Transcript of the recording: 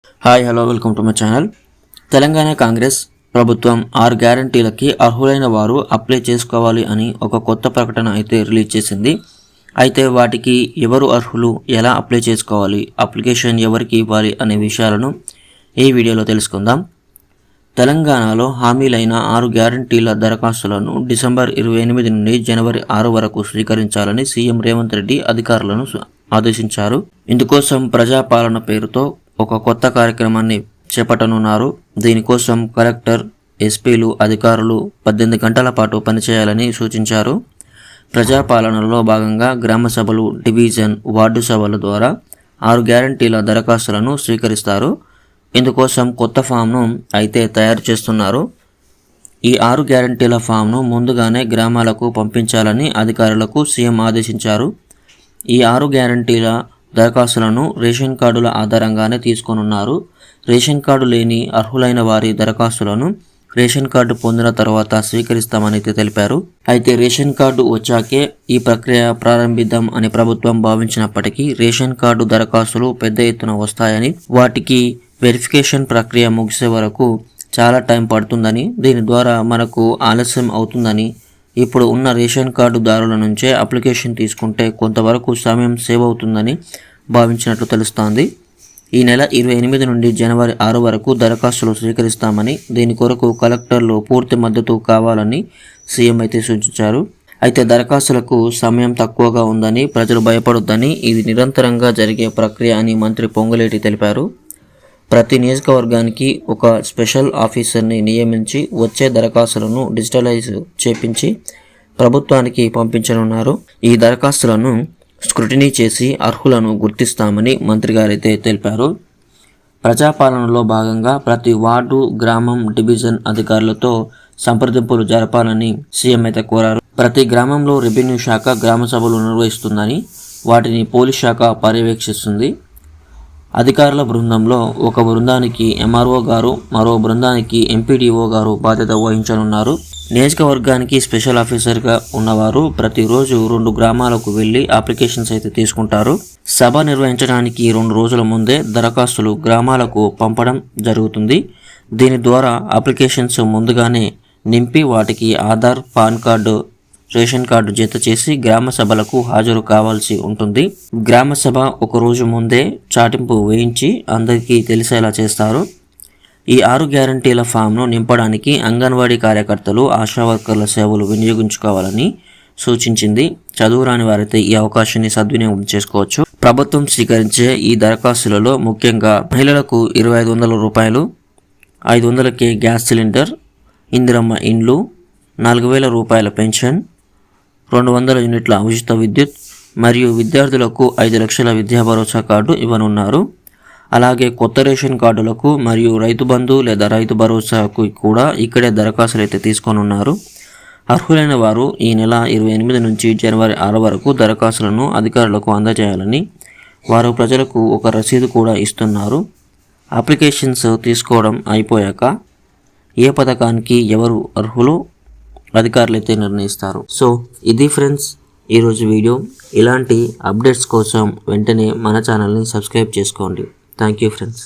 Hi hello welcome to my channel. Telangana Congress ప్రభుత్వం 6 గ్యారంటీలకి అర్హులైన వారు అప్లై చేసుకోవాలి అని ఒక కొత్త ప్రకటన అయితే రిలీజ్ చేసింది. అయితే వాటికి ఎవరు అర్హులు, ఎలా అప్లై చేసుకోవాలి, అప్లికేషన్ ఎవరికి ఇవ్వాలి అనే విషయాలను ఈ వీడియోలో తెలుసుకుందాం. తెలంగాణలో హామీలైన 6 గ్యారంటీల దరఖాస్తులను డిసెంబర్ 28 నుండి జనవరి 6 వరకు స్వీకరించాలని సీఎం రేవంత్ రెడ్డి అధికారులను ఆదేశించారు. ఇందుకోసం ప్రజాపాలన పేరుతో ఒక కొత్త కార్యక్రమాన్ని చేపట్టనున్నారు. దీనికోసం కలెక్టర్, ఎస్పీలు, అధికారులు 18 గంటల పాటు పనిచేయాలని సూచించారు. ప్రజాపాలనలో భాగంగా గ్రామ సభలు, డివిజన్, వార్డు సభల ద్వారా 6 గ్యారంటీల దరఖాస్తులను స్వీకరిస్తారు. ఇందుకోసం కొత్త ఫామ్ను అయితే తయారు చేస్తున్నారు. ఈ 6 గ్యారంటీల ఫామ్ను ముందుగానే గ్రామాలకు పంపించాలని అధికారులకు సీఎం ఆదేశించారు. ఈ 6 గ్యారంటీల దరఖాస్తులను రేషన్ కార్డుల ఆధారంగానే తీసుకోనున్నారు. రేషన్ కార్డు లేని అర్హులైన వారి దరఖాస్తులను రేషన్ కార్డు పొందిన తర్వాత స్వీకరిస్తామని తెలిపారు. అయితే రేషన్ కార్డు వచ్చాకే ఈ ప్రక్రియ ప్రారంభిద్దాం అని ప్రభుత్వం భావించినప్పటికీ రేషన్ కార్డు దరఖాస్తులు పెద్ద ఎత్తున వస్తాయని, వాటికి వెరిఫికేషన్ ప్రక్రియ ముగిసే వరకు చాలా టైం పడుతుందని, దీని ద్వారా మనకు ఆలస్యం అవుతుందని, ఇప్పుడు ఉన్న రేషన్ కార్డుదారుల నుంచే అప్లికేషన్ తీసుకుంటే కొంతవరకు సమయం సేవ్ అవుతుందని భావించినట్లు తెలుస్తోంది. ఈ నెల 28 నుండి జనవరి 6 వరకు దరఖాస్తులు స్వీకరిస్తామని, దీని కొరకు కలెక్టర్లు పూర్తి మద్దతు కావాలని సీఎం అయితే సూచించారు. అయితే దరఖాస్తులకు సమయం తక్కువగా ఉందని, ప్రజలు భయపడొద్దని, ఇది నిరంతరంగా జరిగే ప్రక్రియ అని మంత్రి పొంగులేటి తెలిపారు. ప్రతి నియోజకవర్గానికి ఒక స్పెషల్ ఆఫీసర్ని నియమించి వచ్చే దరఖాస్తులను డిజిటలైజ్ చేపించి ప్రభుత్వానికి పంపించనున్నారు. ఈ దరఖాస్తులను స్క్రూటినీ చేసి అర్హులను గుర్తిస్తామని మంత్రి గారైతే తెలిపారు. ప్రజాపాలనలో భాగంగా ప్రతి వార్డు, గ్రామం, డివిజన్ అధికారులతో సంప్రదింపులు జరపాలని సీఎం అయితే కోరారు. ప్రతి గ్రామంలో రెవెన్యూ శాఖ గ్రామ సభలు నిర్వహిస్తుందని, వాటిని పోలీస్ శాఖ పర్యవేక్షిస్తుంది. అధికారుల బృందంలో ఒక బృందానికి ఎంఆర్ఓ గారు, మరో బృందానికి ఎంపీడీఓ గారు బాధ్యత వహించనున్నారు. నియోజకవర్గానికి స్పెషల్ ఆఫీసర్గా ఉన్నవారు ప్రతిరోజు 2 గ్రామాలకు వెళ్లి అప్లికేషన్స్ అయితే తీసుకుంటారు. సభ నిర్వహించడానికి 2 రోజుల ముందే దరఖాస్తులు గ్రామాలకు పంపడం జరుగుతుంది. దీని ద్వారా అప్లికేషన్స్ ముందుగానే నింపి వాటికి Aadhaar, pan card, ration card జత చేసి గ్రామ సభలకు హాజరు కావాల్సి ఉంటుంది. గ్రామ సభ ఒక రోజు ముందే చాటింపు వేయించి అందరికీ తెలిసేలా చేస్తారు. ఈ 6 గ్యారంటీల ఫామ్ను నింపడానికి అంగన్వాడీ కార్యకర్తలు, ఆశా వర్కర్ల సేవలు వినియోగించుకోవాలని సూచించింది. చదువురాని వారైతే ఈ అవకాశాన్ని సద్వినియోగం చేసుకోవచ్చు. ప్రభుత్వం స్వీకరించే ఈ దరఖాస్తులలో ముఖ్యంగా మహిళలకు 2500 రూపాయలు, 500కే గ్యాస్ సిలిండర్, ఇందిరమ్మ ఇండ్లు, 4000 రూపాయల పెన్షన్, 200 యూనిట్ల ఉచిత విద్యుత్ మరియు విద్యార్థులకు 5 లక్షల విద్యా భరోసా కార్డు ఇవ్వనున్నారు. అలాగే కొత్త రేషన్ కార్డులకు మరియు రైతు బంధు లేదా రైతు భరోసాకు కూడా ఇక్కడే దరఖాస్తులు అయితే తీసుకోనున్నారు. అర్హులైన వారు ఈ నెల 28 నుంచి జనవరి 6 వరకు దరఖాస్తులను అధికారులకు అందజేయాలని, వారు ప్రజలకు ఒక రసీదు కూడా ఇస్తున్నారు. అప్లికేషన్స్ తీసుకోవడం అయిపోయాక ఏ పథకానికి ఎవరు అర్హులు అధికారులు అయితే నిర్ణయిస్తారు. సో ఇది ఫ్రెండ్స్ ఈరోజు వీడియో. ఇలాంటి అప్డేట్స్ కోసం వెంటనే మన ఛానల్ని సబ్స్క్రైబ్ చేసుకోండి. Thank you friends.